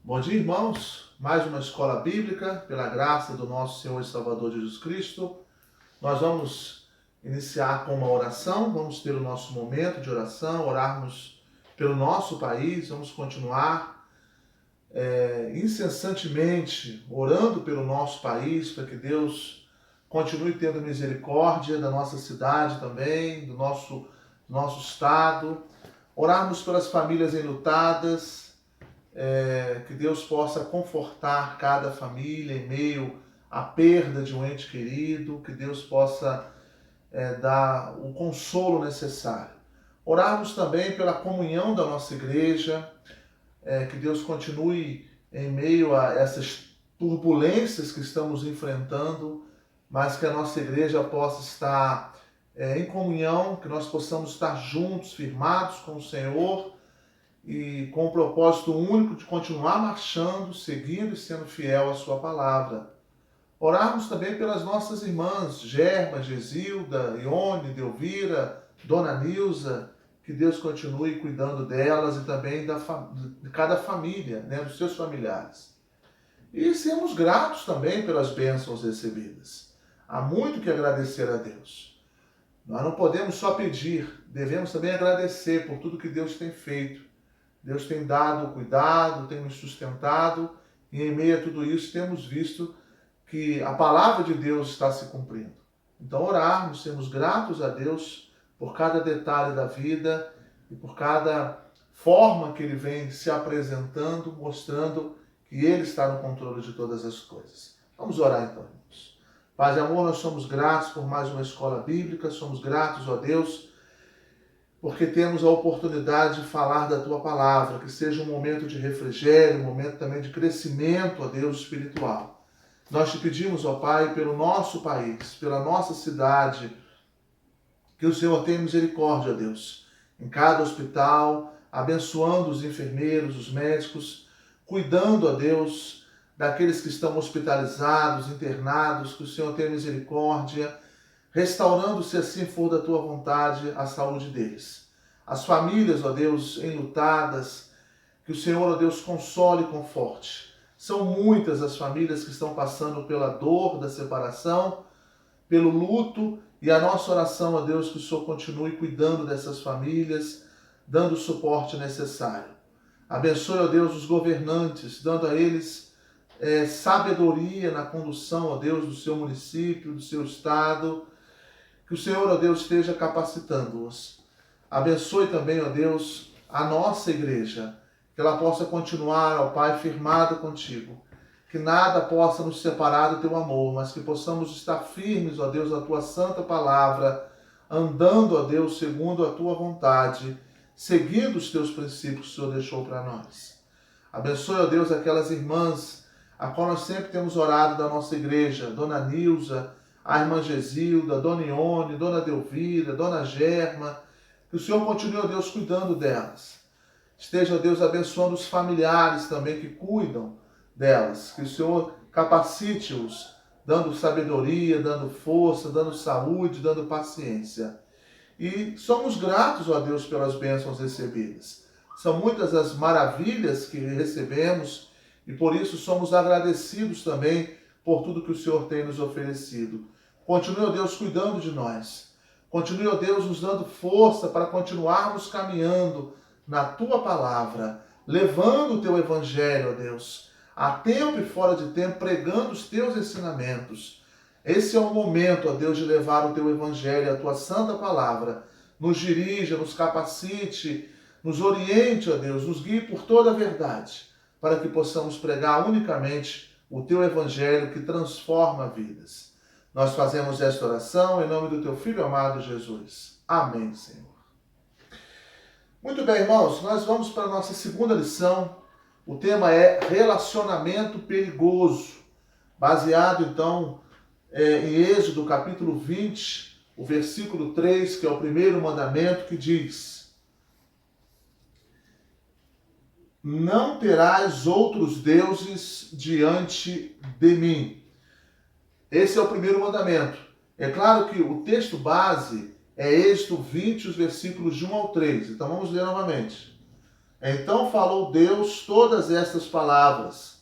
Bom dia, irmãos. Mais uma escola bíblica, pela graça do nosso Senhor e Salvador Jesus Cristo. Nós vamos iniciar com uma oração, vamos ter o nosso momento de oração, orarmos pelo nosso país, vamos continuar incessantemente orando pelo nosso país, para que Deus continue tendo misericórdia da nossa cidade também, do nosso estado. Orarmos pelas famílias enlutadas, que Deus possa confortar cada família em meio à perda de um ente querido, que Deus possa dar o consolo necessário. Orarmos também pela comunhão da nossa igreja, que Deus continue em meio a essas turbulências que estamos enfrentando, mas que a nossa igreja possa estar em comunhão, que nós possamos estar juntos, firmados com o Senhor, e com o propósito único de continuar marchando, seguindo e sendo fiel à sua palavra. Orarmos também pelas nossas irmãs, Germa, Gesilda, Ione, Delvira, Dona Nilza, que Deus continue cuidando delas e também de cada família, dos seus familiares. E sermos gratos também pelas bênçãos recebidas. Há muito que agradecer a Deus. Nós não podemos só pedir, devemos também agradecer por tudo que Deus tem feito. Deus tem dado cuidado, tem nos sustentado, e em meio a tudo isso temos visto que a palavra de Deus está se cumprindo. Então orarmos, sermos gratos a Deus por cada detalhe da vida e por cada forma que Ele vem se apresentando, mostrando que Ele está no controle de todas as coisas. Vamos orar então, irmãos. Pai de amor, nós somos gratos por mais uma escola bíblica, somos gratos, ó Deus, porque temos a oportunidade de falar da Tua palavra, que seja um momento de refrigério, um momento também de crescimento, ó Deus, espiritual. Nós te pedimos, ó Pai, pelo nosso país, pela nossa cidade, que o Senhor tenha misericórdia, ó Deus, em cada hospital, abençoando os enfermeiros, os médicos, cuidando, ó Deus, daqueles que estão hospitalizados, internados, que o Senhor tenha misericórdia, restaurando, se assim for da Tua vontade, a saúde deles. As famílias, ó Deus, enlutadas, que o Senhor, ó Deus, console e conforte. São muitas as famílias que estão passando pela dor da separação, pelo luto, e a nossa oração, ó Deus, que o Senhor continue cuidando dessas famílias, dando o suporte necessário. Abençoe, ó Deus, os governantes, dando a eles sabedoria na condução, ó Deus, do seu município, do seu estado. Que o Senhor, ó Deus, esteja capacitando-os. Abençoe também, ó Deus, a nossa igreja, que ela possa continuar, ó Pai, firmada contigo. Que nada possa nos separar do teu amor, mas que possamos estar firmes, ó Deus, na tua santa palavra, andando, ó Deus, segundo a tua vontade, seguindo os teus princípios que o Senhor deixou para nós. Abençoe, ó Deus, aquelas irmãs a qual nós sempre temos orado da nossa igreja, Dona Nilza, a irmã Gesilda, Dona Ione, Dona Delvira, Dona Germa, que o Senhor continue, ó Deus, cuidando delas. Esteja, ó Deus, abençoando os familiares também que cuidam delas. Que o Senhor capacite-os, dando sabedoria, dando força, dando saúde, dando paciência. E somos gratos, ó Deus, pelas bênçãos recebidas. São muitas as maravilhas que recebemos e por isso somos agradecidos também por tudo que o Senhor tem nos oferecido. Continue, ó Deus, cuidando de nós. Continue, ó Deus, nos dando força para continuarmos caminhando na Tua palavra, levando o Teu Evangelho, ó Deus, a tempo e fora de tempo, pregando os Teus ensinamentos. Esse é o momento, ó Deus, de levar o Teu Evangelho, a Tua santa palavra. Nos dirija, nos capacite, nos oriente, ó Deus, nos guie por toda a verdade, para que possamos pregar unicamente o Teu Evangelho que transforma vidas. Nós fazemos esta oração em nome do Teu Filho amado Jesus. Amém, Senhor. Muito bem, irmãos, nós vamos para a nossa segunda lição. O tema é relacionamento perigoso, baseado, então, em Êxodo, capítulo 20, o versículo 3, que é o primeiro mandamento, que diz: não terás outros deuses diante de mim. Esse é o primeiro mandamento. É claro que o texto base é Êxodo 20, os versículos de 1 ao 3. Então vamos ler novamente. Então falou Deus todas estas palavras: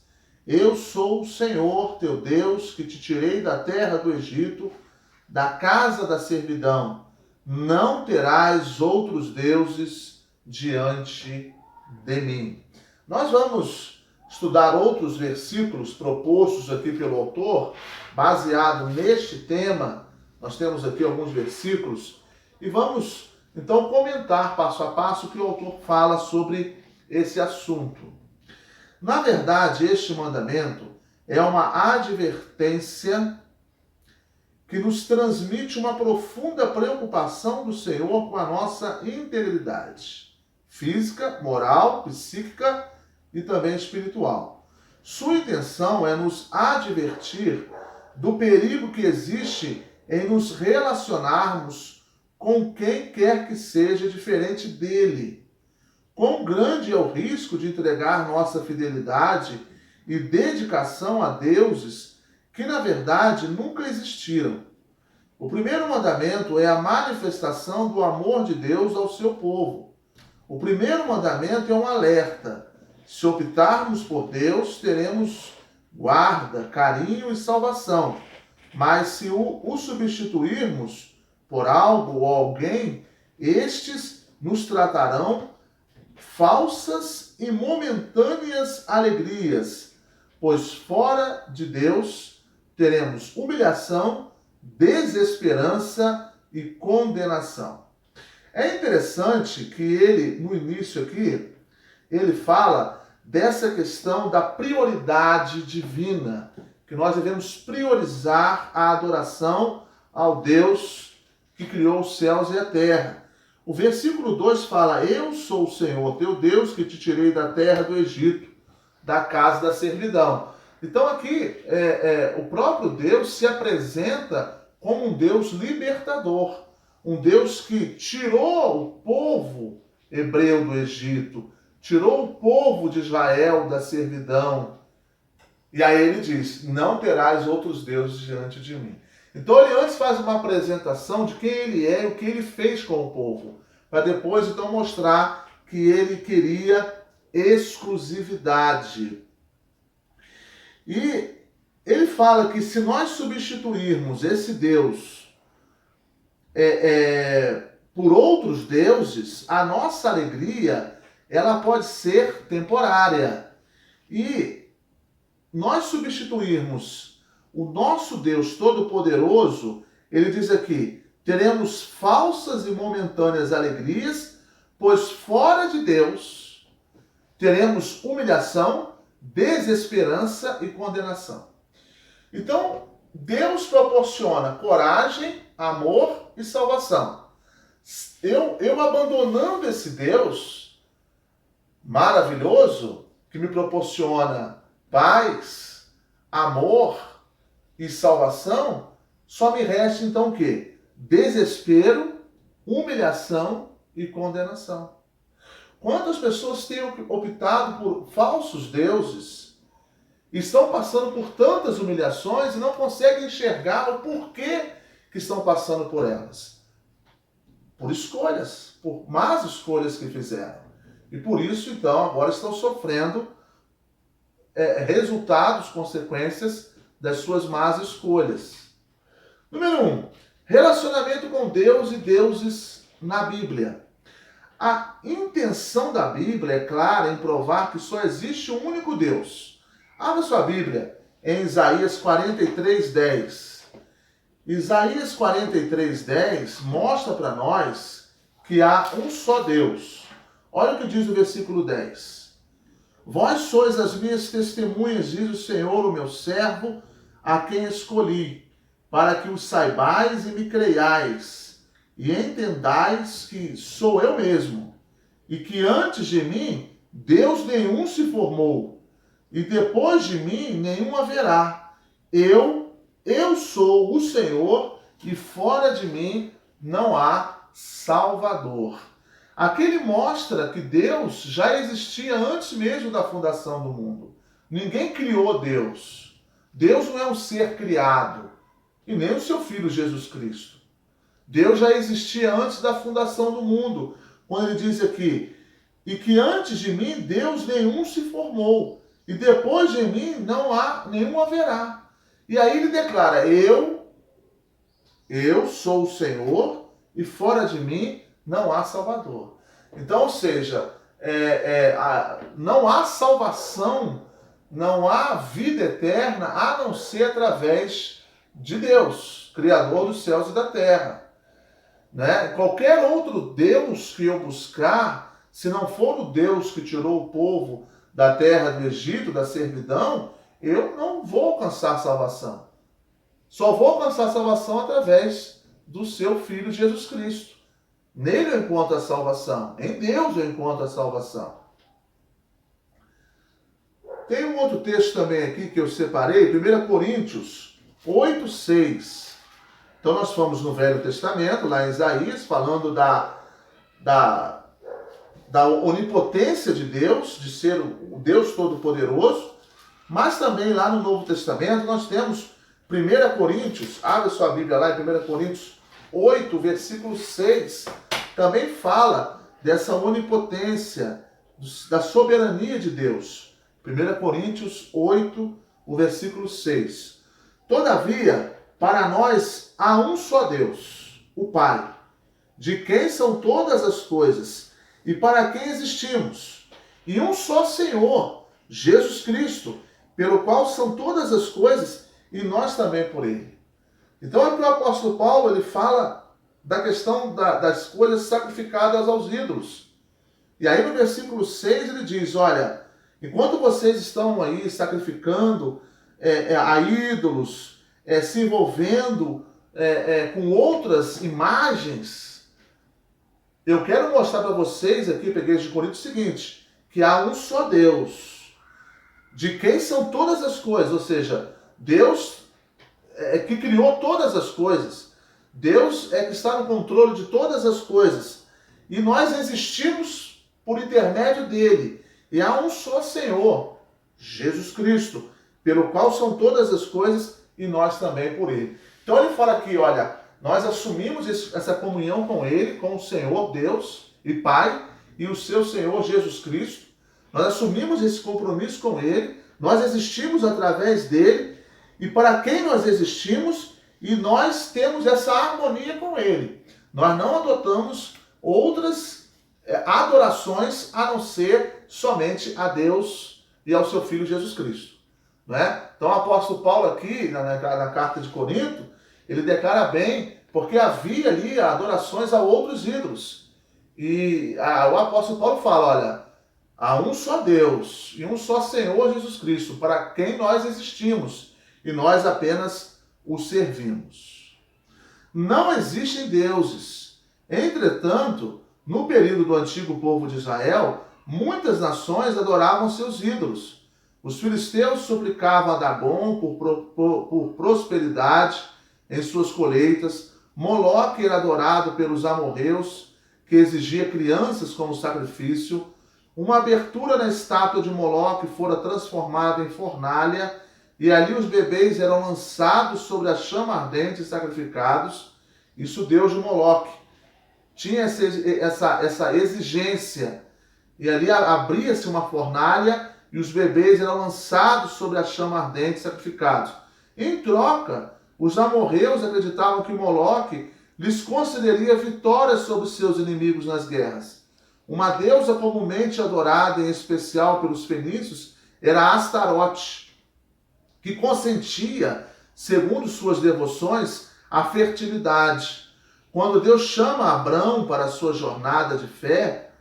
Eu sou o Senhor teu Deus, que te tirei da terra do Egito, da casa da servidão. Não terás outros deuses diante de mim. Nós vamos estudar outros versículos propostos aqui pelo autor, baseado neste tema. Nós temos aqui alguns versículos e vamos então comentar passo a passo o que o autor fala sobre esse assunto. Na verdade, este mandamento é uma advertência que nos transmite uma profunda preocupação do Senhor com a nossa integridade física, moral, psíquica e também espiritual. Sua intenção é nos advertir do perigo que existe em nos relacionarmos com quem quer que seja diferente dele. Quão grande é o risco de entregar nossa fidelidade e dedicação a deuses que, na verdade, nunca existiram. O primeiro mandamento é a manifestação do amor de Deus ao seu povo. O primeiro mandamento é um alerta. Se optarmos por Deus, teremos guarda, carinho e salvação. Mas se o substituirmos por algo ou alguém, estes nos tratarão falsas e momentâneas alegrias, pois fora de Deus teremos humilhação, desesperança e condenação. É interessante que ele, no início aqui, ele fala dessa questão da prioridade divina, que nós devemos priorizar a adoração ao Deus que criou os céus e a terra. O versículo 2 fala: Eu sou o Senhor teu Deus, que te tirei da terra do Egito, da casa da servidão. Então aqui o próprio Deus se apresenta como um Deus libertador, um Deus que tirou o povo hebreu do Egito, tirou o povo de Israel da servidão. E aí ele diz: Não terás outros deuses diante de mim. Então ele antes faz uma apresentação de quem ele é e o que ele fez com o povo, para depois então mostrar que ele queria exclusividade. E ele fala que se nós substituirmos esse Deus por outros deuses, a nossa alegria ela pode ser temporária. E nós substituirmos o nosso Deus Todo-Poderoso, ele diz aqui: teremos falsas e momentâneas alegrias, pois fora de Deus teremos humilhação, desesperança e condenação. Então, Deus proporciona coragem, amor e salvação. Eu abandonando esse Deus maravilhoso, que me proporciona paz, amor e salvação, só me resta então o quê? Desespero, humilhação e condenação. Quantas pessoas têm optado por falsos deuses, estão passando por tantas humilhações e não conseguem enxergar o porquê que estão passando por elas? Por escolhas, por más escolhas que fizeram. E por isso, então, agora estão sofrendo resultados, consequências das suas más escolhas. Número 1. Relacionamento com Deus e deuses na Bíblia. A intenção da Bíblia é clara em provar que só existe um único Deus. Abra sua Bíblia em Isaías 43:10. Isaías 43:10 mostra para nós que há um só Deus. Olha o que diz o versículo 10. Vós sois as minhas testemunhas, diz o Senhor, o meu servo, a quem escolhi, para que o saibais e me creiais, e entendais que sou eu mesmo, e que antes de mim Deus nenhum se formou, e depois de mim nenhum haverá. Eu sou o Senhor, e fora de mim não há Salvador. Aqui ele mostra que Deus já existia antes mesmo da fundação do mundo. Ninguém criou Deus. Deus não é um ser criado, e nem o seu Filho Jesus Cristo. Deus já existia antes da fundação do mundo, quando ele diz aqui: e que antes de mim Deus nenhum se formou, e depois de mim não há nenhum haverá. E aí ele declara, eu sou o Senhor, e fora de mim não há Salvador. Então, ou seja, não há salvação, não há vida eterna, a não ser através de Deus, Criador dos céus e da terra. Né? Qualquer outro Deus que eu buscar, se não for o Deus que tirou o povo da terra do Egito, da servidão, eu não vou alcançar salvação. Só vou alcançar salvação através do seu Filho Jesus Cristo. Nele eu encontro a salvação. Em Deus eu encontro a salvação. Tem um outro texto também aqui que eu separei, 1 Coríntios 8:6. Então nós fomos no Velho Testamento, lá em Isaías, falando da onipotência de Deus, de ser o Deus Todo-Poderoso, mas também lá no Novo Testamento nós temos 1 Coríntios, abre sua Bíblia lá em 1 Coríntios 8, versículo 6, também fala dessa onipotência, da soberania de Deus. 1 Coríntios 8, o versículo 6. Todavia, para nós há um só Deus, o Pai, de quem são todas as coisas e para quem existimos, e um só Senhor, Jesus Cristo, pelo qual são todas as coisas e nós também por ele. Então aqui o apóstolo Paulo ele fala da questão das coisas sacrificadas aos ídolos. E aí no versículo 6 ele diz, olha, enquanto vocês estão aí sacrificando a ídolos, se envolvendo com outras imagens, eu quero mostrar para vocês aqui, para a igreja de Corinto, o seguinte, que há um só Deus, de quem são todas as coisas, ou seja, Deus que criou todas as coisas, Deus é que está no controle de todas as coisas, e nós existimos por intermédio dele, e há um só Senhor, Jesus Cristo, pelo qual são todas as coisas, e nós também por ele. Então ele fala aqui, olha, nós assumimos essa comunhão com ele, com o Senhor Deus e Pai, e o seu Senhor Jesus Cristo. Nós assumimos esse compromisso com ele, nós existimos através dele, e para quem nós existimos, e nós temos essa harmonia com ele. Nós não adotamos outras adorações a não ser somente a Deus e ao seu Filho Jesus Cristo. Não é? Então o apóstolo Paulo aqui, na carta de Corinto, ele declara bem, porque havia ali adorações a outros ídolos. E o apóstolo Paulo fala, olha, há um só Deus e um só Senhor Jesus Cristo, para quem nós existimos, e nós apenas o servimos. Não existem deuses. Entretanto, no período do antigo povo de Israel, muitas nações adoravam seus ídolos. Os filisteus suplicavam a Dagon por prosperidade em suas colheitas. Moloque era adorado pelos amorreus, que exigia crianças como sacrifício. Uma abertura na estátua de Moloque fora transformada em fornalha, e ali os bebês eram lançados sobre a chama ardente e sacrificados. Isso Deus de Moloque tinha essa exigência. E ali abria-se uma fornalha e os bebês eram lançados sobre a chama ardente e sacrificados. Em troca, os amorreus acreditavam que Moloque lhes concederia vitórias sobre seus inimigos nas guerras. Uma deusa comumente adorada, em especial pelos fenícios, era Astarote, que consentia, segundo suas devoções, a fertilidade. Quando Deus chama Abrão para a sua jornada de fé,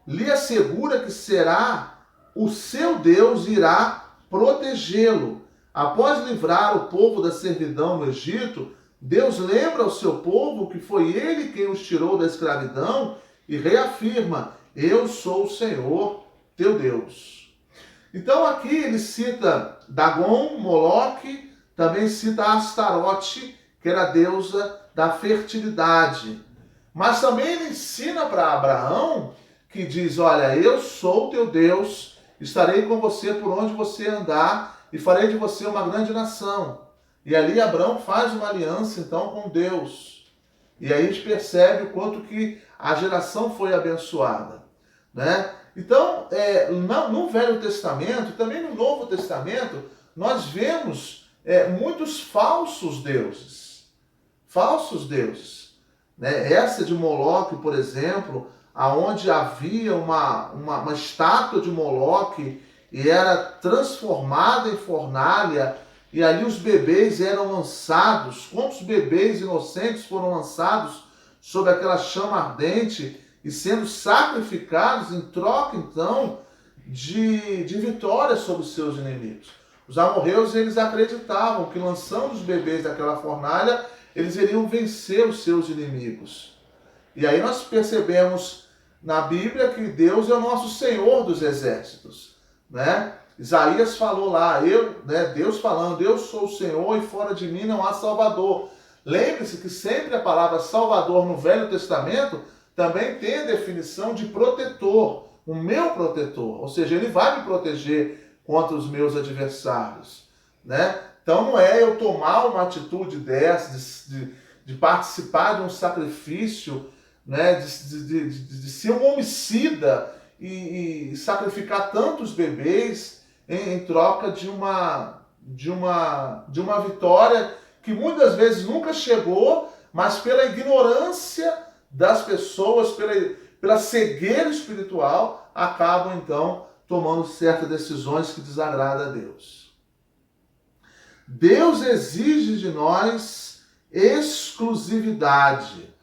lhe assegura que será o seu Deus e irá protegê-lo. Após livrar o povo da servidão no Egito, Deus lembra ao seu povo que foi ele quem os tirou da escravidão e reafirma, eu sou o Senhor, teu Deus. Então aqui ele cita Dagon, Moloque, também cita Astarote, que era a deusa da fertilidade. Mas também ele ensina para Abraão, que diz, olha, eu sou teu Deus, estarei com você por onde você andar e farei de você uma grande nação. E ali Abraão faz uma aliança então com Deus. E aí a gente percebe o quanto que a geração foi abençoada. né? Então, no Velho Testamento, também no Novo Testamento, nós vemos muitos falsos deuses. Falsos deuses. Né? Essa de Moloque, por exemplo, aonde havia uma estátua de Moloque e era transformada em fornalha, e ali os bebês eram lançados. Quantos bebês inocentes foram lançados sobre aquela chama ardente e sendo sacrificados em troca, então, de vitória sobre os seus inimigos. Os amorreus, eles acreditavam que lançando os bebês daquela fornalha, eles iriam vencer os seus inimigos. E aí nós percebemos na Bíblia que Deus é o nosso Senhor dos exércitos, né? Isaías falou lá, Deus falando, eu sou o Senhor e fora de mim não há Salvador. Lembre-se que sempre a palavra Salvador no Velho Testamento também tem a definição de protetor, o meu protetor, ou seja, ele vai me proteger contra os meus adversários, né? Então não é eu tomar uma atitude dessa, de participar de um sacrifício, né? de ser um homicida e sacrificar tantos bebês em troca de uma vitória que muitas vezes nunca chegou, mas pela ignorância das pessoas, pela cegueira espiritual, acabam então tomando certas decisões que desagradam a Deus. Deus exige de nós exclusividade.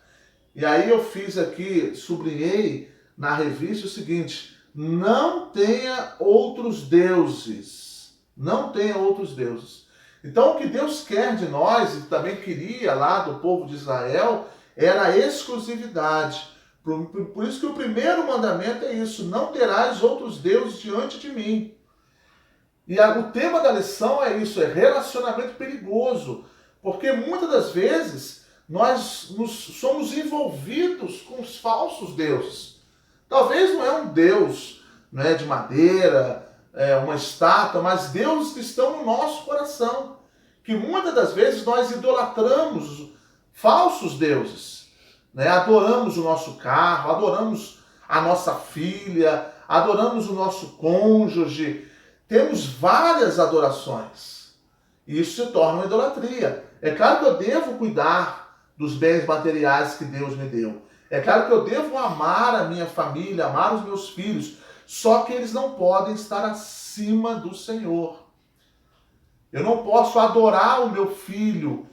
E aí eu fiz aqui, sublinhei na revista o seguinte: não tenha outros deuses. Não tenha outros deuses. Então o que Deus quer de nós, e também queria lá do povo de Israel, era a exclusividade. Por isso que o primeiro mandamento é isso: não terás outros deuses diante de mim. E o tema da lição é isso, é relacionamento perigoso. Porque muitas das vezes nós somos envolvidos com os falsos deuses. Talvez não é um Deus, né, de madeira, uma estátua, mas deuses que estão no nosso coração. Que muitas das vezes nós idolatramos falsos deuses. Né? Adoramos o nosso carro, adoramos a nossa filha, adoramos o nosso cônjuge. Temos várias adorações. E isso se torna uma idolatria. É claro que eu devo cuidar dos bens materiais que Deus me deu. É claro que eu devo amar a minha família, amar os meus filhos. Só que eles não podem estar acima do Senhor. Eu não posso adorar o meu filho.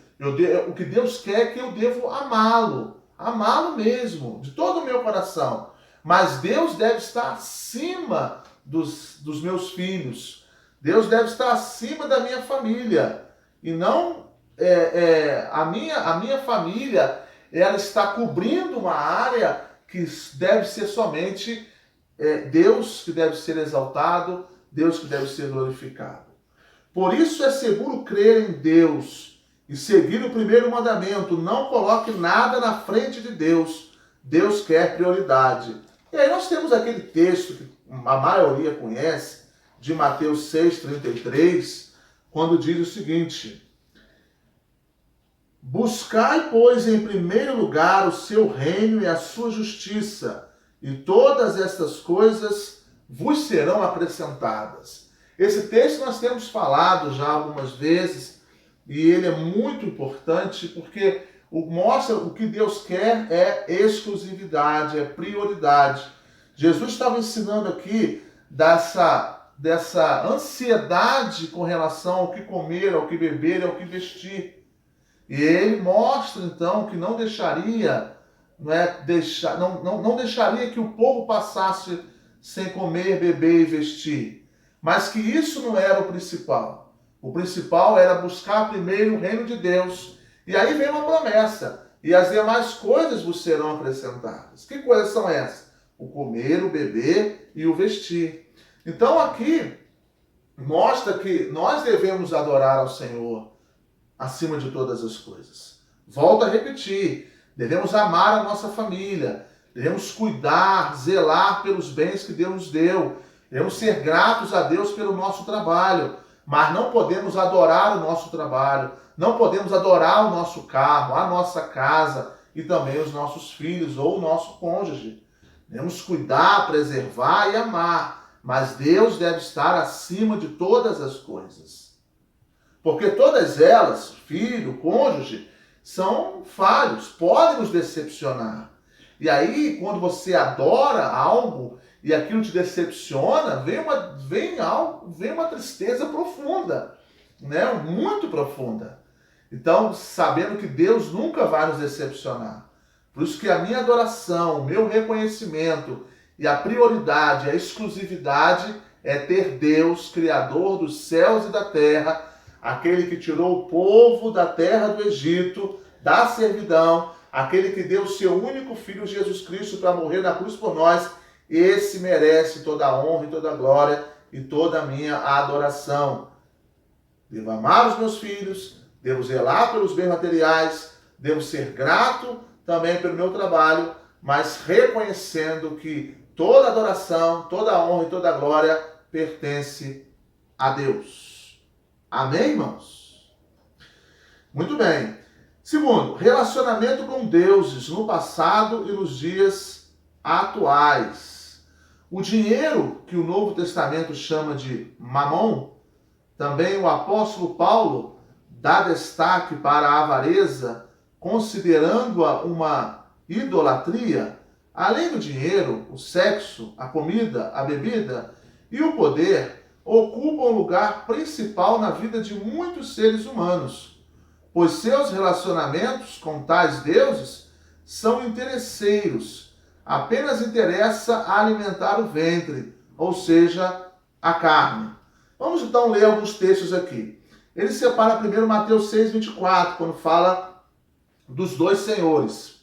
O que Deus quer é que eu devo amá-lo. Amá-lo mesmo, de todo o meu coração. Mas Deus deve estar acima dos meus filhos. Deus deve estar acima da minha família. E não a minha família, ela está cobrindo uma área que deve ser somente Deus que deve ser exaltado, Deus que deve ser glorificado. Por isso é seguro crer em Deus e seguir o primeiro mandamento: não coloque nada na frente de Deus. Deus quer prioridade. E aí nós temos aquele texto que a maioria conhece, de Mateus 6,33, quando diz o seguinte: buscai, pois, em primeiro lugar o seu reino e a sua justiça, e todas estas coisas vos serão acrescentadas. Esse texto nós temos falado já algumas vezes, e ele é muito importante porque mostra o que Deus quer é exclusividade, é prioridade. Jesus estava ensinando aqui dessa ansiedade com relação ao que comer, ao que beber, ao que vestir. E ele mostra então que não deixaria, não deixaria que o povo passasse sem comer, beber e vestir. Mas que isso não era o principal. O principal era buscar primeiro o reino de Deus. E aí vem uma promessa: e as demais coisas vos serão acrescentadas. Que coisas são essas? O comer, o beber e o vestir. Então aqui mostra que nós devemos adorar ao Senhor acima de todas as coisas. Volto a repetir: devemos amar a nossa família, devemos cuidar, zelar pelos bens que Deus nos deu, devemos ser gratos a Deus pelo nosso trabalho, mas não podemos adorar o nosso trabalho, não podemos adorar o nosso carro, a nossa casa e também os nossos filhos ou o nosso cônjuge. Devemos cuidar, preservar e amar, mas Deus deve estar acima de todas as coisas. Porque todas elas, filho, cônjuge, são falhos, podem nos decepcionar. E aí, quando você adora algo e aquilo te decepciona, vem uma tristeza profunda, né? Muito profunda. Então, sabendo que Deus nunca vai nos decepcionar. Por isso que a minha adoração, o meu reconhecimento e a prioridade, a exclusividade é ter Deus, Criador dos céus e da terra, aquele que tirou o povo da terra do Egito, da servidão, aquele que deu o seu único Filho, Jesus Cristo, para morrer na cruz por nós. Esse merece toda a honra e toda a glória e toda a minha adoração. Devo amar os meus filhos, devo zelar pelos bens materiais, devo ser grato também pelo meu trabalho, mas reconhecendo que toda adoração, toda honra e toda glória pertence a Deus. Amém, irmãos? Muito bem. Segundo, relacionamento com deuses no passado e nos dias atuais. O dinheiro, que o Novo Testamento chama de mamon, também o apóstolo Paulo dá destaque para a avareza, considerando-a uma idolatria. Além do dinheiro, o sexo, a comida, a bebida e o poder ocupam um lugar principal na vida de muitos seres humanos, pois seus relacionamentos com tais deuses são interesseiros. Apenas interessa alimentar o ventre, ou seja, a carne. Vamos então ler alguns textos aqui. Ele separa primeiro Mateus 6:24, quando fala dos dois senhores.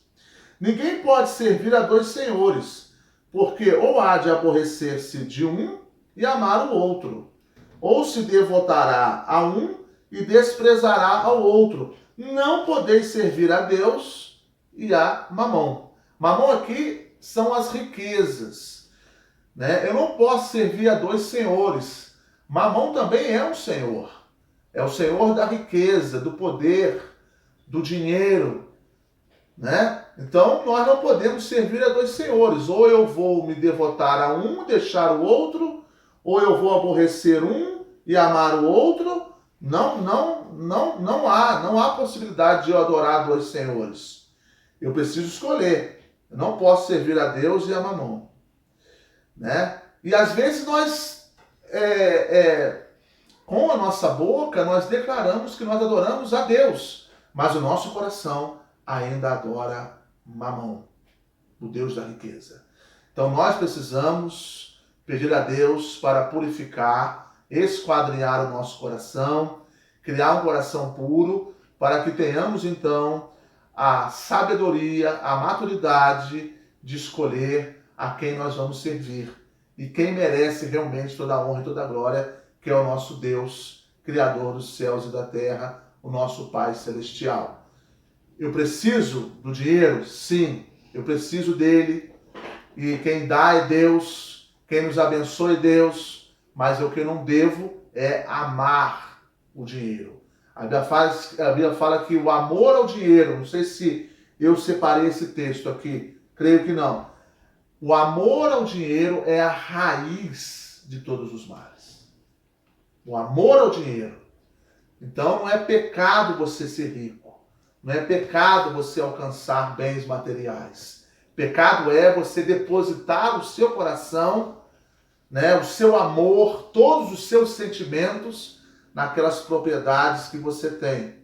Ninguém pode servir a dois senhores, porque ou há de aborrecer-se de um e amar o outro, ou se devotará a um e desprezará ao outro. Não podeis servir a Deus e a Mamon. Mamon aqui são as riquezas, né? Eu não posso servir a dois senhores. Mamon também é um senhor. É o senhor da riqueza, do poder, do dinheiro, né? Então, nós não podemos servir a dois senhores. Ou eu vou me devotar a um, deixar o outro, ou eu vou aborrecer um e amar o outro. Não há possibilidade de eu adorar dois senhores. Eu preciso escolher. Eu não posso servir a Deus e a Mamon, né? E às vezes nós, com a nossa boca, nós declaramos que nós adoramos a Deus, mas o nosso coração ainda adora Mamon, o Deus da riqueza. Então nós precisamos pedir a Deus para purificar, esquadrinhar o nosso coração, criar um coração puro, para que tenhamos então a sabedoria, a maturidade de escolher a quem nós vamos servir e quem merece realmente toda a honra e toda a glória, que é o nosso Deus, Criador dos céus e da terra, o nosso Pai Celestial. Eu preciso do dinheiro? Sim, eu preciso dele. E quem dá é Deus, quem nos abençoa é Deus, mas o que eu não devo é amar o dinheiro. A Bíblia fala que o amor ao dinheiro, não sei se eu separei esse texto aqui, creio que não. O amor ao dinheiro é a raiz de todos os males. O amor ao dinheiro. Então não é pecado você ser rico. Não é pecado você alcançar bens materiais. Pecado é você depositar o seu coração, né, o seu amor, todos os seus sentimentos naquelas propriedades que você tem.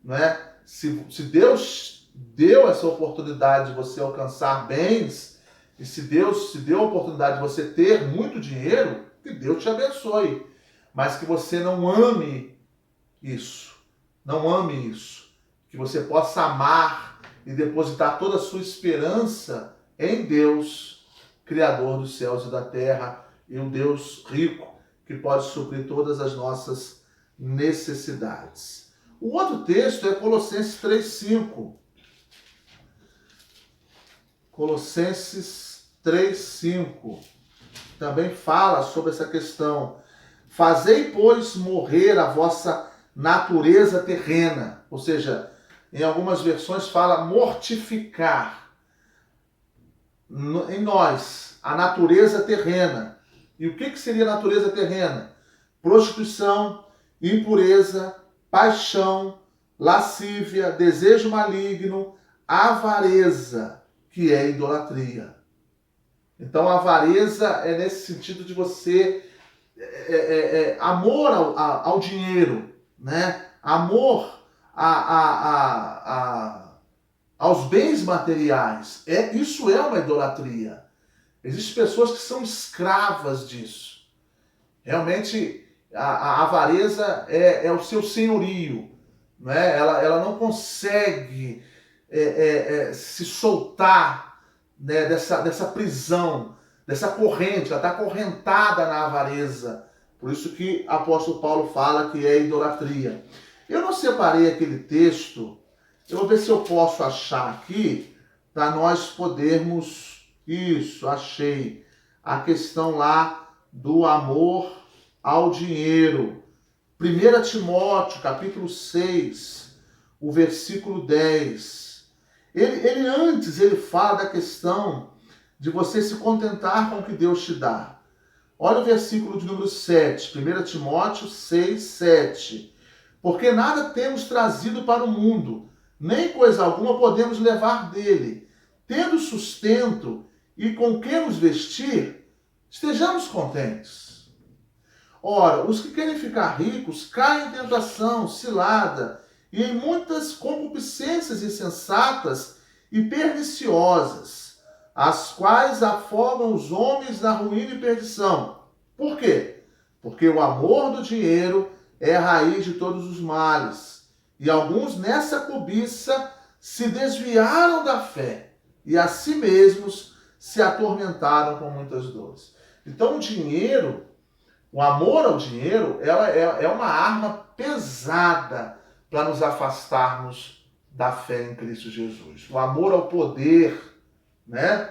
Né? Se Deus deu essa oportunidade de você alcançar bens, e se Deus te deu a oportunidade de você ter muito dinheiro, que Deus te abençoe. Mas que você não ame isso. Não ame isso. Que você possa amar e depositar toda a sua esperança em Deus, Criador dos céus e da terra, e um Deus rico que pode suprir todas as nossas necessidades. O outro texto é Colossenses 3:5. Colossenses 3:5 também fala sobre essa questão. Fazei, pois, morrer a vossa natureza terrena, ou seja, em algumas versões fala mortificar. em nós a natureza terrena. E o que seria a natureza terrena? Prostituição, impureza, paixão, lascívia, desejo maligno, avareza, que é idolatria. Então, a avareza é nesse sentido de você amor ao dinheiro, né? Amor aos bens materiais. Isso é uma idolatria. Existem pessoas que são escravas disso. Realmente, a avareza é o seu senhorio, né? Ela não consegue se soltar, né, dessa prisão, dessa corrente. Ela está acorrentada na avareza. Por isso que o apóstolo Paulo fala que é idolatria. Eu não separei aquele texto, eu vou ver se eu posso achar aqui, para nós podermos... Isso, achei. A questão lá do amor ao dinheiro. 1 Timóteo, capítulo 6, o versículo 10. Ele fala da questão de você se contentar com o que Deus te dá. Olha o versículo de número 7, 1 Timóteo 6, 7. Porque nada temos trazido para o mundo, nem coisa alguma podemos levar dele. Tendo sustento e com que nos vestir, estejamos contentes. Ora, os que querem ficar ricos caem em tentação, cilada, e em muitas concupiscências insensatas e perniciosas, as quais afogam os homens na ruína e perdição. Por quê? Porque o amor do dinheiro é a raiz de todos os males, e alguns nessa cobiça se desviaram da fé, e a si mesmos se atormentaram com muitas dores. Então o dinheiro, o amor ao dinheiro, ela é uma arma pesada para nos afastarmos da fé em Cristo Jesus. O amor ao poder, né?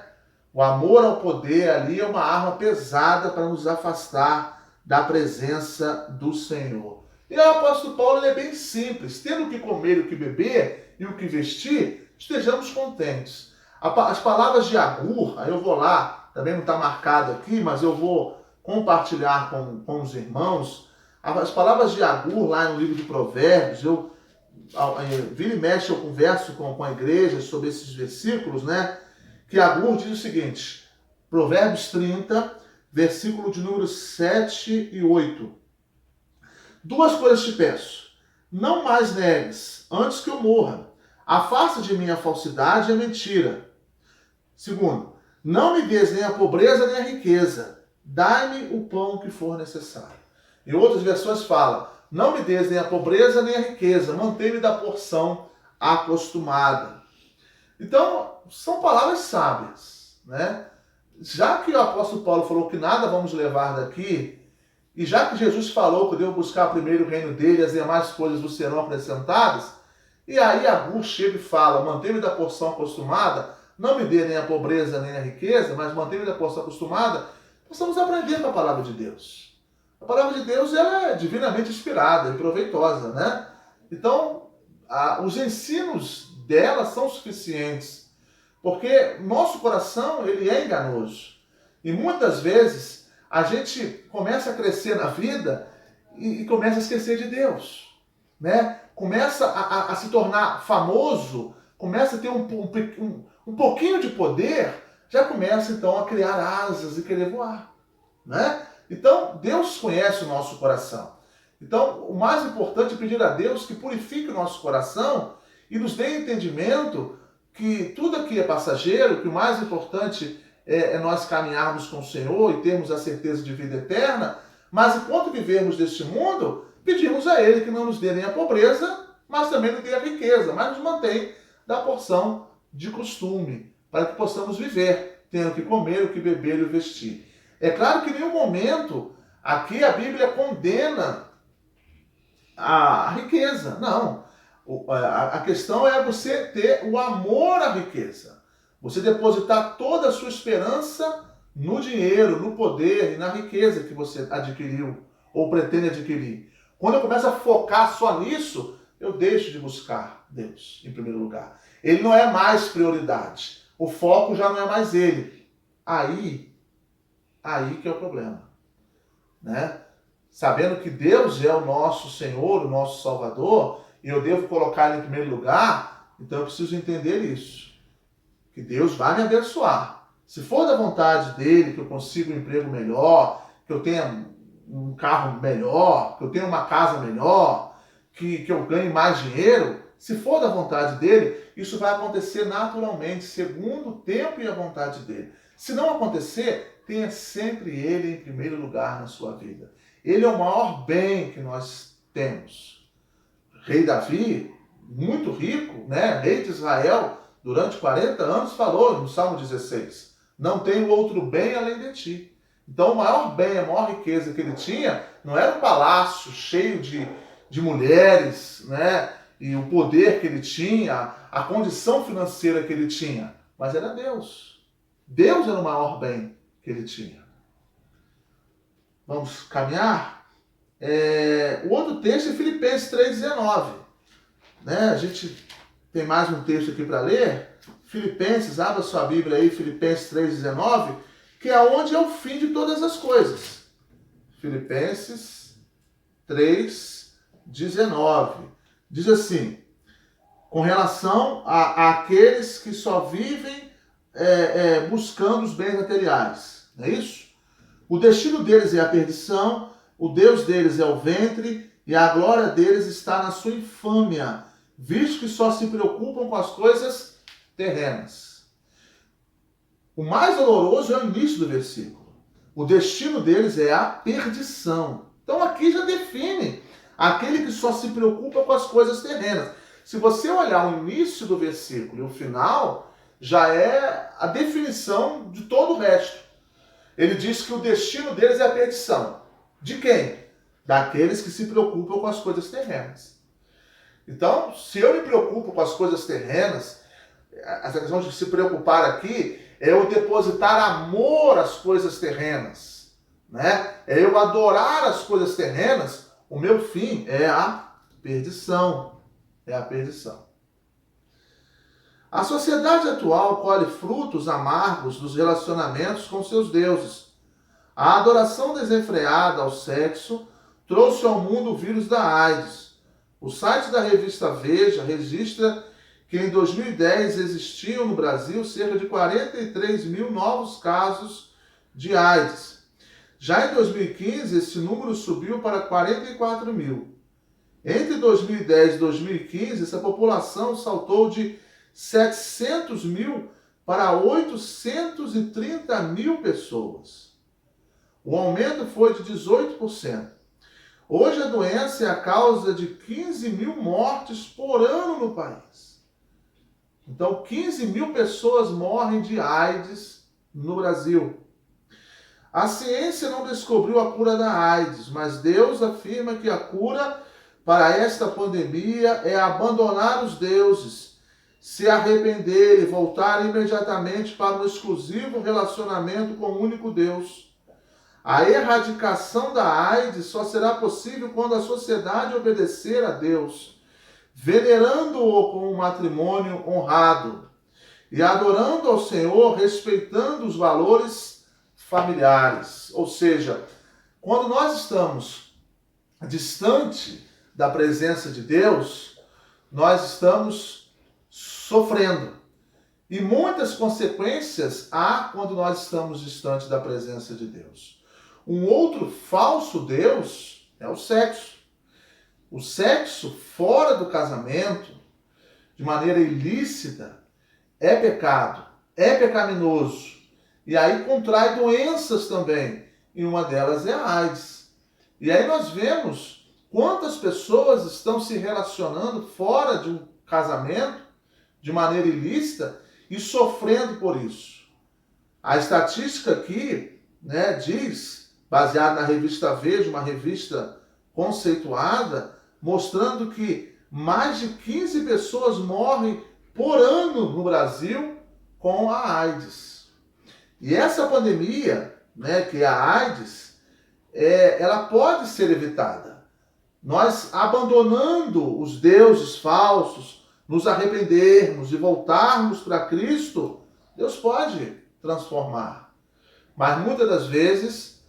O amor ao poder ali é uma arma pesada para nos afastar da presença do Senhor. E o apóstolo Paulo é bem simples. Tendo o que comer, o que beber e o que vestir, estejamos contentes. As palavras de Agur, aí eu vou lá, também não está marcado aqui, mas eu vou compartilhar com os irmãos. As palavras de Agur lá no livro de Provérbios, vira e mexe, eu converso com a igreja sobre esses versículos, né? Que Agur diz o seguinte, Provérbios 30, versículo de número 7 e 8. Duas coisas te peço, não mais negues, antes que eu morra. Afasta de mim a falsidade e a mentira. Segundo, não me des nem a pobreza nem a riqueza, dai-me o pão que for necessário. Em outras versões fala, não me des nem a pobreza nem a riqueza, mantém-me da porção acostumada. Então, são palavras sábias, né? Já que o apóstolo Paulo falou que nada vamos levar daqui, e já que Jesus falou que eu devo buscar primeiro o reino dele e as demais coisas vos serão acrescentadas, e aí Agur chega e fala, mantém-me da porção acostumada, não me dê nem a pobreza nem a riqueza, mas mantém-me da porção acostumada, nós estamos aprendendo a palavra de Deus. A palavra de Deus ela é divinamente inspirada e proveitosa, né? Então, os ensinos dela são suficientes, porque nosso coração ele é enganoso. E muitas vezes a gente começa a crescer na vida e começa a esquecer de Deus, né? Começa a se tornar famoso, começa a ter um pouquinho de poder, já começa então a criar asas e querer voar, né? Então, Deus conhece o nosso coração. Então, o mais importante é pedir a Deus que purifique o nosso coração e nos dê entendimento que tudo aqui é passageiro, que o mais importante é nós caminharmos com o Senhor e termos a certeza de vida eterna, mas enquanto vivermos deste mundo, pedimos a Ele que não nos dê nem a pobreza, mas também não dê a riqueza, mas nos mantém da porção de costume, para que possamos viver, tendo o que comer, o que beber e o vestir. É claro que em nenhum momento aqui a Bíblia condena a riqueza. Não. A questão é você ter o amor à riqueza. Você depositar toda a sua esperança no dinheiro, no poder e na riqueza que você adquiriu ou pretende adquirir. Quando eu começo a focar só nisso, eu deixo de buscar Deus em primeiro lugar. Ele não é mais prioridade. o foco já não é mais ele. Aí que é o problema, né? Sabendo que Deus é o nosso Senhor, o nosso Salvador, e eu devo colocar Ele em primeiro lugar, então eu preciso entender isso. Que Deus vai me abençoar. Se for da vontade dEle, que eu consiga um emprego melhor, que eu tenha um carro melhor, que eu tenha uma casa melhor, que eu ganhe mais dinheiro, se for da vontade dEle, isso vai acontecer naturalmente, segundo o tempo e a vontade dEle. Se não acontecer, tenha sempre Ele em primeiro lugar na sua vida. Ele é o maior bem que nós temos. Rei Davi, muito rico, né? Rei de Israel, durante 40 anos, falou no Salmo 16, não tenho outro bem além de ti. Então o maior bem, a maior riqueza que ele tinha, não era um palácio cheio de mulheres, né? E o poder que ele tinha, a condição financeira que ele tinha, mas era Deus. Deus era o maior bem que ele tinha. Vamos caminhar? O outro texto é Filipenses 3,19. Né? A gente tem mais um texto aqui para ler. Filipenses, abra sua Bíblia aí, Filipenses 3,19, que é onde é o fim de todas as coisas. Filipenses 3,19. Diz assim, com relação àqueles que só vivem buscando os bens materiais. Não é isso? O destino deles é a perdição, o Deus deles é o ventre, e a glória deles está na sua infâmia, visto que só se preocupam com as coisas terrenas. O mais doloroso é o início do versículo. O destino deles é a perdição. Então aqui já define aquele que só se preocupa com as coisas terrenas. Se você olhar o início do versículo e o final, já é a definição de todo o resto. Ele diz que o destino deles é a perdição. De quem? Daqueles que se preocupam com as coisas terrenas. Então, se eu me preocupo com as coisas terrenas, essa questão de se preocupar aqui é eu depositar amor às coisas terrenas, né? É eu adorar as coisas terrenas, o meu fim é a perdição. É a perdição. A sociedade atual colhe frutos amargos dos relacionamentos com seus deuses. A adoração desenfreada ao sexo trouxe ao mundo o vírus da AIDS. O site da revista Veja registra que em 2010 existiam no Brasil cerca de 43 mil novos casos de AIDS. Já em 2015, esse número subiu para 44 mil. Entre 2010 e 2015, essa população saltou de 700 mil para 830 mil pessoas. O aumento foi de 18%. Hoje a doença é a causa de 15 mil mortes por ano no país. Então, 15 mil pessoas morrem de AIDS no Brasil. A ciência não descobriu a cura da AIDS, mas Deus afirma que a cura para esta pandemia é abandonar os deuses, se arrepender e voltar imediatamente para o exclusivo relacionamento com o único Deus. A erradicação da AIDS só será possível quando a sociedade obedecer a Deus, venerando-o com um matrimônio honrado e adorando ao Senhor, respeitando os valores familiares. Ou seja, quando nós estamos distante da presença de Deus, nós estamos sofrendo. E muitas consequências há quando nós estamos distantes da presença de Deus. Um outro falso Deus é o sexo. O sexo fora do casamento, de maneira ilícita, é pecado, é pecaminoso. E aí contrai doenças também. E uma delas é a AIDS. E aí nós vemos quantas pessoas estão se relacionando fora de um casamento, de maneira ilícita, e sofrendo por isso. A estatística aqui, né, diz, baseada na revista Veja, uma revista conceituada, mostrando que mais de 15 pessoas morrem por ano no Brasil com a AIDS. E essa pandemia, né, que é a AIDS, ela pode ser evitada. Nós abandonando os deuses falsos, nos arrependermos e voltarmos para Cristo, Deus pode transformar. Mas muitas das vezes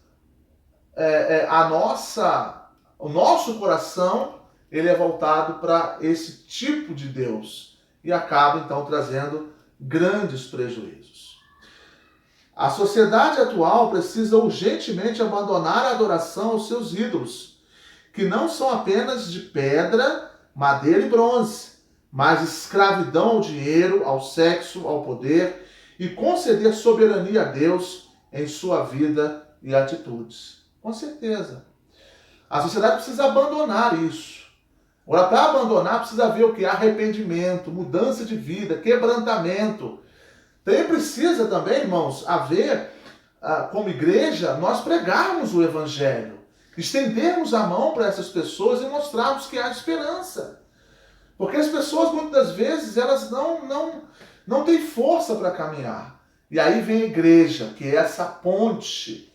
o nosso coração ele é voltado para esse tipo de Deus e acaba então trazendo grandes prejuízos. A sociedade atual precisa urgentemente abandonar a adoração aos seus ídolos, que não são apenas de pedra, madeira e bronze, mas escravidão ao dinheiro, ao sexo, ao poder, e conceder soberania a Deus em sua vida e atitudes. Com certeza. A sociedade precisa abandonar isso. Agora, para abandonar, precisa haver o que? Arrependimento, mudança de vida, quebrantamento. Também precisa também, irmãos, haver, como igreja, nós pregarmos o Evangelho, estendermos a mão para essas pessoas e mostrarmos que há esperança. Porque as pessoas, muitas das vezes, elas não têm força para caminhar. E aí vem a igreja, que é essa ponte,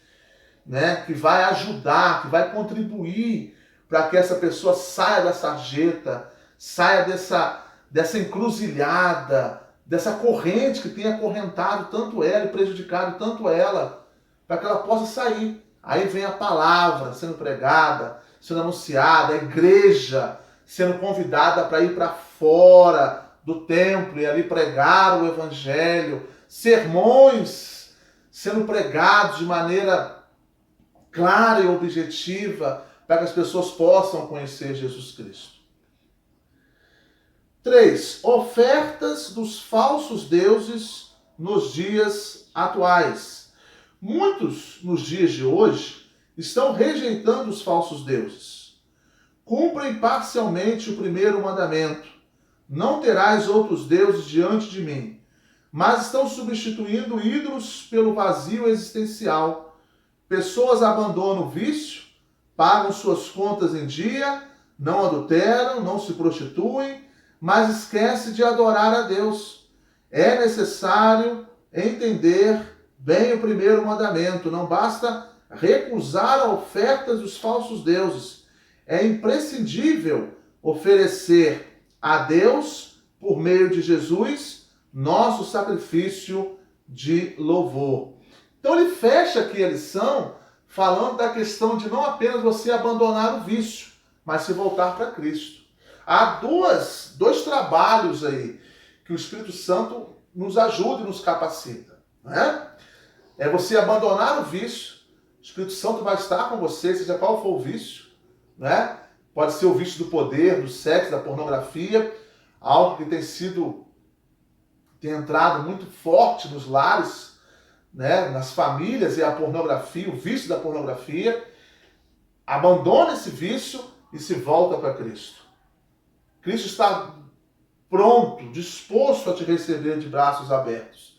né, que vai ajudar, que vai contribuir para que essa pessoa saia da sarjeta, saia dessa encruzilhada, dessa corrente que tem acorrentado tanto ela e prejudicado tanto ela, para que ela possa sair. Aí vem a palavra sendo pregada, sendo anunciada, a igreja sendo convidada para ir para fora do templo e ali pregar o evangelho, sermões sendo pregados de maneira clara e objetiva para que as pessoas possam conhecer Jesus Cristo. 3. Ofertas dos falsos deuses nos dias atuais. Muitos, nos dias de hoje, estão rejeitando os falsos deuses. Cumprem parcialmente o primeiro mandamento: não terás outros deuses diante de mim, mas estão substituindo ídolos pelo vazio existencial. Pessoas abandonam o vício, pagam suas contas em dia, não adulteram, não se prostituem, mas esquece de adorar a Deus. É necessário entender bem o primeiro mandamento. Não basta recusar ofertas dos falsos deuses. É imprescindível oferecer a Deus, por meio de Jesus, nosso sacrifício de louvor. Então ele fecha aqui a lição falando da questão de não apenas você abandonar o vício, mas se voltar para Cristo. Há dois trabalhos aí que o Espírito Santo nos ajuda e nos capacita. Né? É você abandonar o vício. O Espírito Santo vai estar com você, seja qual for o vício. Né? Pode ser o vício do poder, do sexo, da pornografia, algo que tem entrado muito forte nos lares, né? Nas famílias, é a pornografia, o vício da pornografia. Abandona esse vício e se volta para Cristo. Cristo está pronto, disposto a te receber de braços abertos.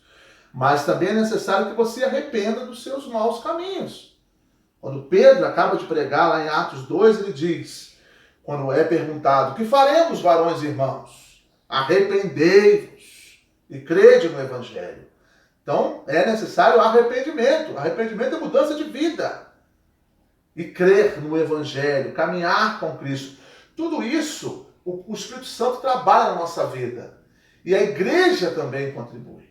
Mas também é necessário que você arrependa dos seus maus caminhos. Quando Pedro acaba de pregar lá em Atos 2, ele diz, quando é perguntado: que faremos, varões e irmãos? Arrependei-vos e crede no Evangelho. Então, é necessário arrependimento. Arrependimento é mudança de vida. E crer no Evangelho, caminhar com Cristo. Tudo isso, o Espírito Santo trabalha na nossa vida. E a igreja também contribui.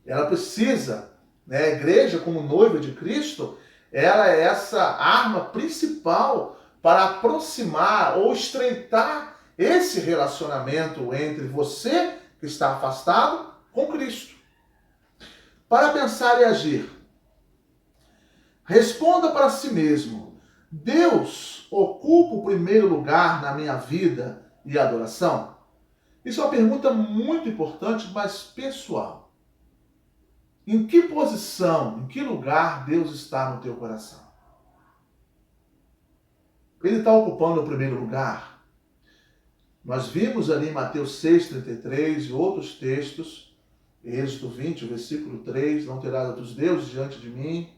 Ela precisa, né? A igreja, como noiva de Cristo, ela é essa arma principal para aproximar ou estreitar esse relacionamento entre você, que está afastado, com Cristo. Para pensar e agir, responda para si mesmo: Deus ocupa o primeiro lugar na minha vida e adoração? Isso é uma pergunta muito importante, mas pessoal. Em que posição, em que lugar Deus está no teu coração? Ele está ocupando o primeiro lugar? Nós vimos ali em Mateus 6,33 e outros textos, Êxodo 20, o versículo 3, não terás outros deuses diante de mim,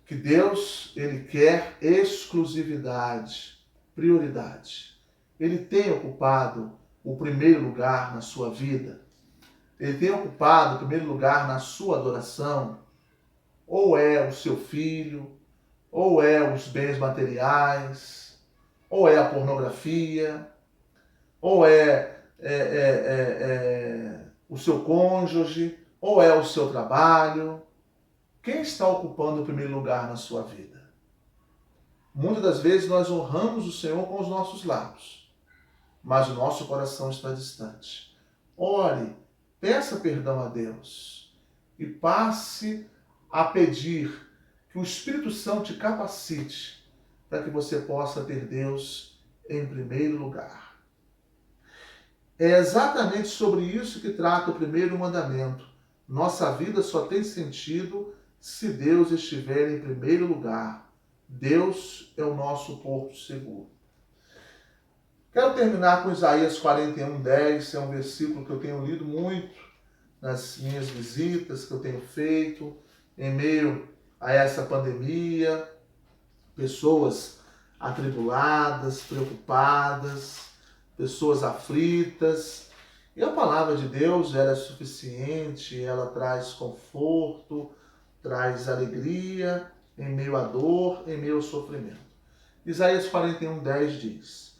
que Deus, ele quer exclusividade, prioridade. Ele tem ocupado o primeiro lugar na sua vida. Ele tem ocupado o primeiro lugar na sua adoração. Ou é o seu filho, ou é os bens materiais, ou é a pornografia, ou é o seu cônjuge, Ou é o seu trabalho? Quem está ocupando o primeiro lugar na sua vida? Muitas das vezes nós honramos o Senhor com os nossos lábios, mas o nosso coração está distante. Ore, peça perdão a Deus e passe a pedir que o Espírito Santo te capacite para que você possa ter Deus em primeiro lugar. É exatamente sobre isso que trata o primeiro mandamento. Nossa vida só tem sentido se Deus estiver em primeiro lugar. Deus é o nosso porto seguro. Quero terminar com Isaías 41:10, é um versículo que eu tenho lido muito nas minhas visitas que eu tenho feito, em meio a essa pandemia, pessoas atribuladas, preocupadas, pessoas aflitas. E a palavra de Deus, ela é suficiente, ela traz conforto, traz alegria em meio à dor, em meio ao sofrimento. Isaías 41:10 diz: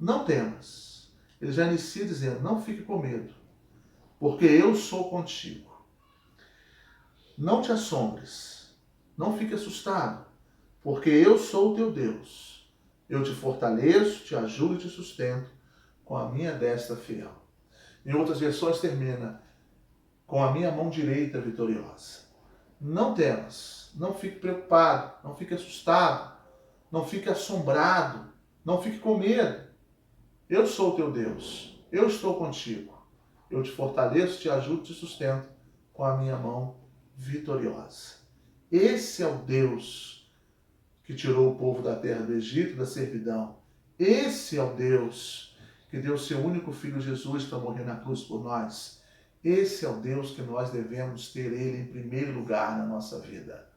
não temas. Ele já inicia dizendo: não fique com medo, porque eu sou contigo. Não te assombres, não fique assustado, porque eu sou o teu Deus. Eu te fortaleço, te ajudo e te sustento com a minha destra fiel. Em outras versões termina: com a minha mão direita vitoriosa. Não temas, não fique preocupado, não fique assustado, não fique assombrado, não fique com medo. Eu sou o teu Deus, eu estou contigo. Eu te fortaleço, te ajudo, te sustento com a minha mão vitoriosa. Esse é o Deus que tirou o povo da terra do Egito, da servidão. Esse é o Deus que deu seu único filho Jesus para morrer na cruz por nós. Esse é o Deus que nós devemos ter ele em primeiro lugar na nossa vida.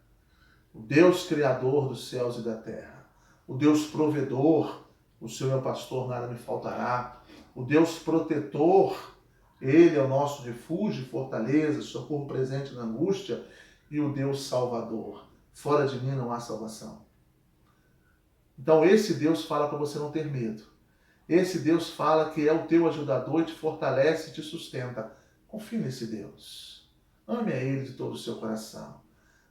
O Deus criador dos céus e da terra. O Deus provedor. O Senhor é o pastor, nada me faltará. O Deus protetor. Ele é o nosso refúgio e fortaleza, socorro presente na angústia. E o Deus salvador. Fora de mim não há salvação. Então esse Deus fala para você não ter medo. Esse Deus fala que é o teu ajudador e te fortalece e te sustenta. Confie nesse Deus. Ame a Ele de todo o seu coração.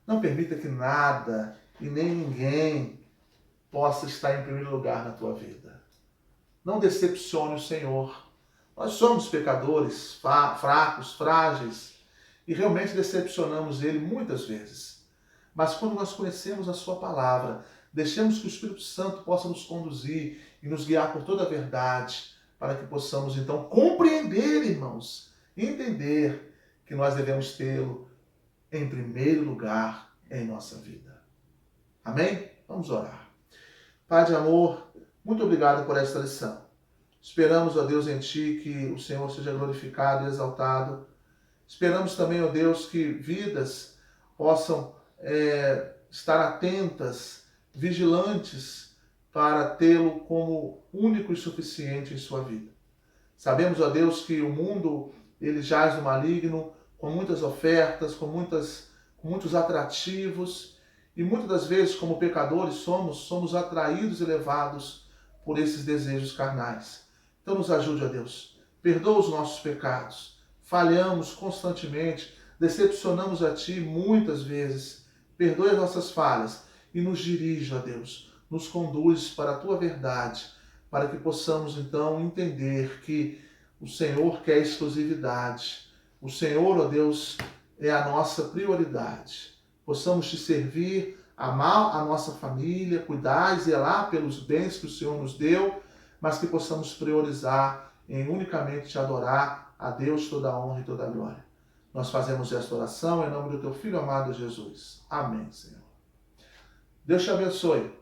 Não permita que nada e nem ninguém possa estar em primeiro lugar na tua vida. Não decepcione o Senhor. Nós somos pecadores, fracos, frágeis, e realmente decepcionamos Ele muitas vezes. Mas quando nós conhecemos a Sua palavra, deixemos que o Espírito Santo possa nos conduzir e nos guiar por toda a verdade, para que possamos então compreender, irmãos, e entender que nós devemos tê-lo em primeiro lugar em nossa vida. Amém? Vamos orar. Pai de amor, muito obrigado por esta lição. Esperamos, ó Deus, em Ti que o Senhor seja glorificado e exaltado. Esperamos também, ó Deus, que vidas possam estar atentas, vigilantes, para tê-lo como único e suficiente em sua vida. Sabemos, ó Deus, que o mundo ele jaz no maligno, com muitas ofertas, com muitos atrativos, e muitas das vezes, como pecadores, somos atraídos e levados por esses desejos carnais. Então nos ajude, ó Deus. Perdoa os nossos pecados. Falhamos constantemente, decepcionamos a Ti muitas vezes. Perdoe as nossas falhas e nos dirige, ó Deus. Nos conduz para a Tua verdade, para que possamos então entender que o Senhor quer exclusividade. O Senhor, ó Deus, é a nossa prioridade. Possamos Te servir, amar a nossa família, cuidar e zelar pelos bens que o Senhor nos deu, mas que possamos priorizar em unicamente Te adorar, a Deus toda a honra e toda a glória. Nós fazemos esta oração em nome do Teu Filho amado Jesus. Amém, Senhor. Deus te abençoe.